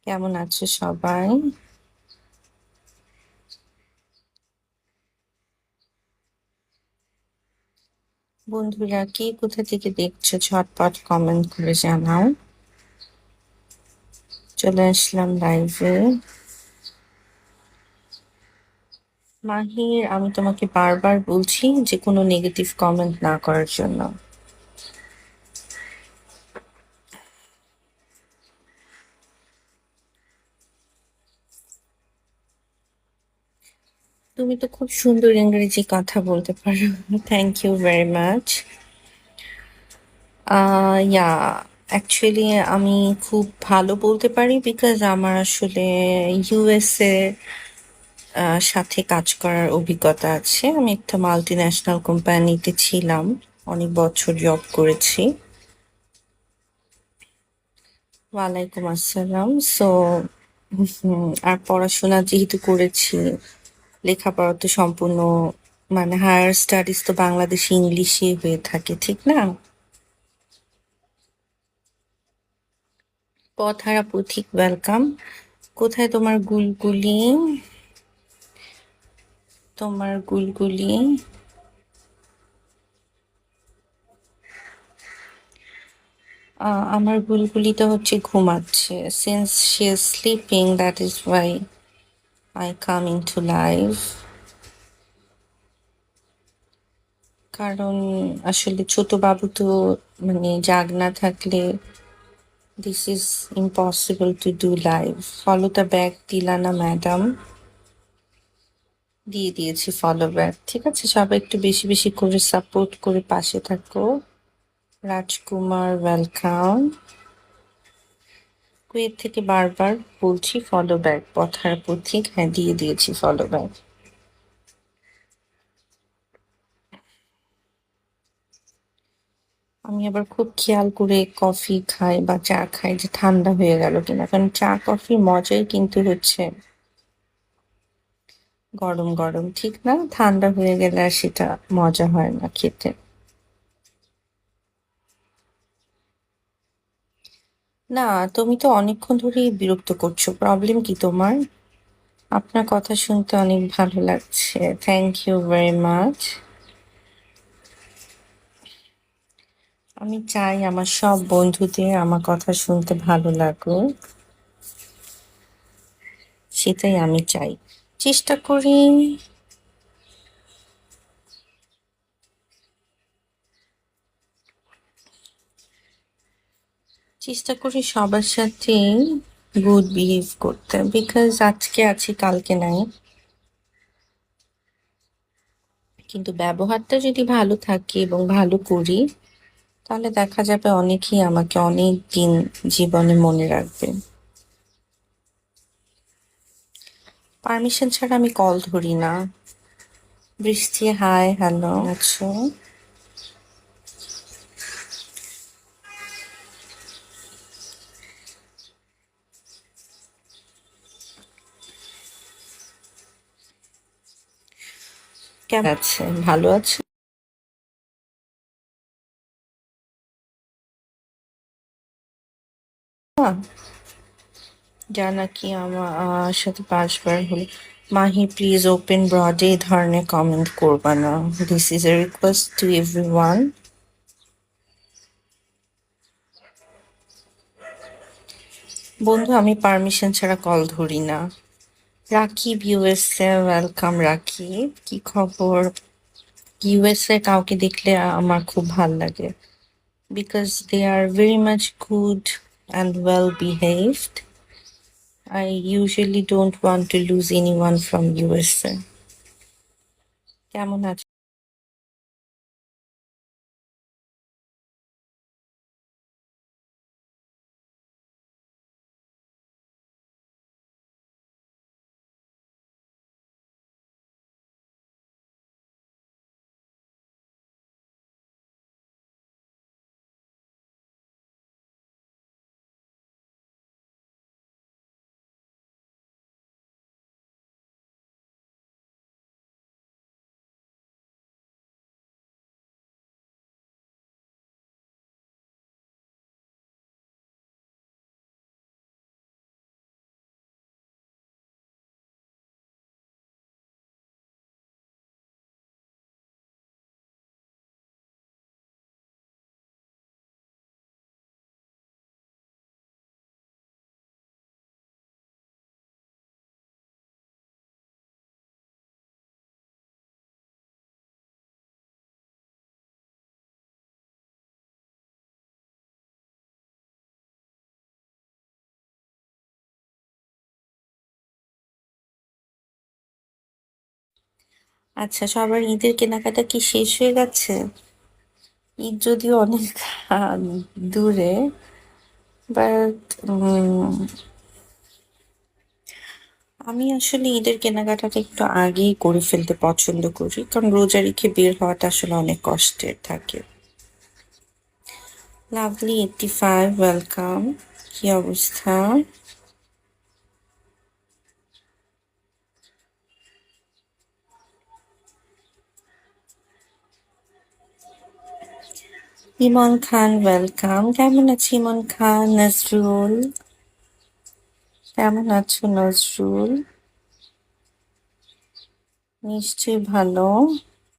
কেমন আছো সবাই? বন্ধুরা কে কোথা থেকে দেখছো ঝটপট কমেন্ট করে জানাও। চলে আসলাম লাইভে। মাহির, আমি তোমাকে বারবার বলছি যে কোনো নেগেটিভ কমেন্ট না করার জন্য। তুমি তো খুব সুন্দর ইংরেজি কথা বলতে পারো। Thank you very much. Yeah, actually আমি খুব ভালো বলতে পারি বিকজ আমার আসলে ইউএসএ সাথে কাজ করার অভিজ্ঞতা আছে। আমি একটা মাল্টি ন্যাশনাল কোম্পানিতে ছিলাম, অনেক বছর জব করেছি। ওয়ালাইকুম আসসালাম। সো আর পড়াশোনা যেহেতু করেছি, লেখাপড়া তো সম্পূর্ণ মানে হায়ার স্টাডিজ তো বাংলাদেশে ইংলিশে হয়ে থাকে, ঠিক না? পথহারা পথিক, ওয়েলকাম। কোথায় তোমার গুলগুলি? তোমার গুলগুলি? আমার বুলবুলিটা হচ্ছে ঘুমাচ্ছে। Since she is sleeping, that is why I come into live. কারণ আসলে ছোট বাবু তো মানে জাগ না থাকলে this is impossible to do live. Follow the back দিলা না ম্যাডাম? দিয়ে দিয়েছি ফলো ব্যাক। ঠিক আছে, সবাই একটু বেশি বেশি করে সাপোর্ট করে পাশে থাকো। রাজকুমার, ওয়েলকাম। কুয়েত থেকে বারবার বলছি ফলো ব্যাক। পথহারা পথিক, হ্যাঁ দিয়ে দিয়েছি ফলো ব্যাক। আমি আবার খুব খেয়াল করে কফি খাই বা চা খাই যে ঠান্ডা হয়ে গেল কিনা, কারণ চা কফির মজাই কিন্তু হচ্ছে গরম গরম, ঠিক না? ঠান্ডা হয়ে গেলে আর সেটা মজা হয় না খেতে। না, তুমি তো অনেকক্ষণ ধরেই বিরক্ত করছো, প্রবলেম কি তোমার? আপনার কথা শুনতে অনেক ভালো লাগছে, থ্যাংক ইউ ভেরি মাচ। আমি চাই আমার সব বন্ধুদের আমার কথা শুনতে ভালো লাগুক, সেটাই আমি চাই, চেষ্টা করি। চেষ্টা করি সবার সাথে গুড বিহেভ করতে, বিকজ আজকে আছি কালকে নাই। কিন্তু ব্যবহারটা যদি ভালো থাকে এবং ভালো করি, তাহলে দেখা যাবে অনেকেই আমাকে অনেক দিন জীবনে মনে রাখবে। পারমিশন ছাড়া আমি কল ধরি না। বৃষ্টি, হাই, হ্যালো, আছো? কেমন আছে? ভালো আছে? যা নাকি আমার সাথে 5 বার হলো। মাহি, প্লিজ ওপেন ব্রডে এই ধরনের কমেন্ট করবা না। This is a request to everyone. বন্ধু, আমি পারমিশন ছাড়া কল ধরি না। Rakib, USA, welcome Rakib. কি খবর? ইউএসএ কাউকে দেখলে আমার খুব ভাল লাগে, because they are very much good and well behaved. I usually don't want to lose anyone from USA. কেমন আছে? আচ্ছা, সবার ঈদের কেনাকাটা কি শেষ হয়ে গেছে? ঈদ যদিও অনেক আহ, দূরে, বাট আমি আসলে ঈদের কেনাকাটাটা একটু আগেই করে ফেলতে পছন্দ করি, কারণ রোজা রেখে বের হওয়াটা আসলে অনেক কষ্টের থাকে। Lovely 85, welcome. কি অবস্থা? ইমন খান, ওয়েলকাম। কেমন আছে ইমন খান? নজরুল, কেমন আছো নজরুল? নিশ্চয়ই ভালো।